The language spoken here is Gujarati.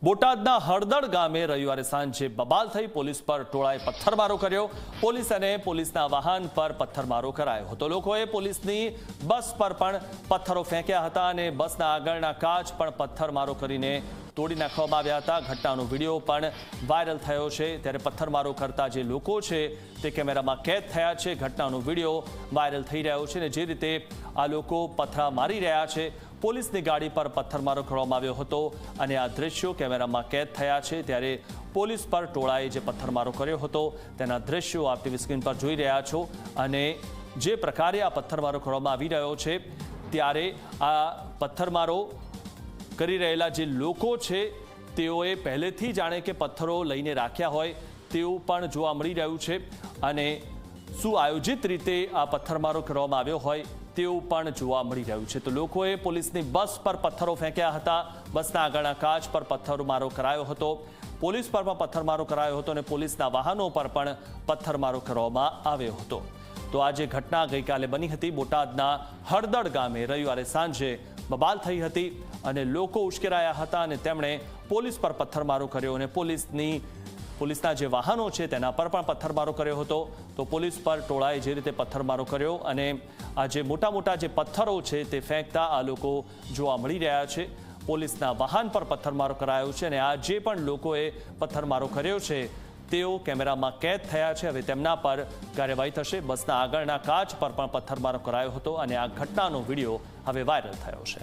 બોટાદના હળદળ ગામે રવિવારે સાંજે બબાલ થઈ પોલીસ પર ટોળાએ પથ્થરમારો કર્યો। પોલીસ અને પોલીસના વાહન પર પથ્થરમારો કરાયો હતો। લોકોએ પોલીસની બસ પર પણ પથ્થરો ફેંક્યા હતા અને બસના આગળના કાચ પણ પથ્થરમારો કરીને તોડી નાખવામાં આવ્યા હતા। ઘટનાનો વિડીયો પણ વાયરલ થયો છે, ત્યારે પથ્થરમારો કરતા જે લોકો છે તે કેમેરામાં કેદ થયા છે। ઘટનાનો વિડીયો વાયરલ થઈ રહ્યો છે અને જે રીતે આ લોકો પથ્થરા મારી રહ્યા છે, પોલીસની ગાડી પર પથ્થરમારો કરવામાં આવ્યો હતો અને આ દ્રશ્યો કેમેરામાં કેદ થયા છે। ત્યારે પોલીસ પર ટોળાએ જે પથ્થરમારો કર્યો હતો તેના દ્રશ્યો આપ ટીવી સ્ક્રીન પર જોઈ રહ્યા છો અને જે પ્રકારે આ પથ્થરમારો કરવામાં આવી રહ્યો છે, ત્યારે આ પથ્થરમારો કરી રહેલા જે લોકો છે તેઓએ પહેલેથી જાણે કે પથ્થરો લઈને રાખ્યા હોય તેવું પણ જોવા મળી રહ્યું છે અને શું આયોજિત રીતે આ પથ્થરમારો કરવામાં આવ્યો હોય તેવું પણ જોવા મળી રહ્યું છે। તો લોકોએ પોલીસની બસ પર પથ્થરો ફેંક્યા હતા, બસના આગળના કાચ પર પથ્થરમારો કરાયો હતો, પોલીસ પર પણ પથ્થરમારો કરાયો હતો અને પોલીસના વાહનો પર પણ પથ્થરમારો કરવામાં આવ્યો હતો। તો આ જે ઘટના ગઈકાલે બની હતી બોટાદના હળદળ ગામે રવિવારે સાંજે બબાલ થઈ હતી અને લોકો ઉશ્કેરાયા હતા અને તેમણે પોલીસ પર પથ્થરમારો કર્યો અને પોલીસના જે વાહનો છે તેના પર પણ પથ્થરમારો કર્યો હતો। તો પોલીસ પર ટોળાએ જે રીતે પથ્થરમારો કર્યો અને આ જે મોટા જે પથ્થરો છે તે ફેંકતા આ લોકો જોવા મળી રહ્યા છે। પોલીસના વાહન પર પથ્થરમારો કરાયો છે અને આ જે પણ લોકોએ પથ્થરમારો કર્યો છે તેઓ કેમેરામાં કેદ થયા છે। હવે તેમના પર કાર્યવાહી થશે। બસના આગળના કાચ પર પણ પથ્થરમારો કરાયો હતો અને આ ઘટનાનો વિડીયો હવે વાયરલ થયો છે।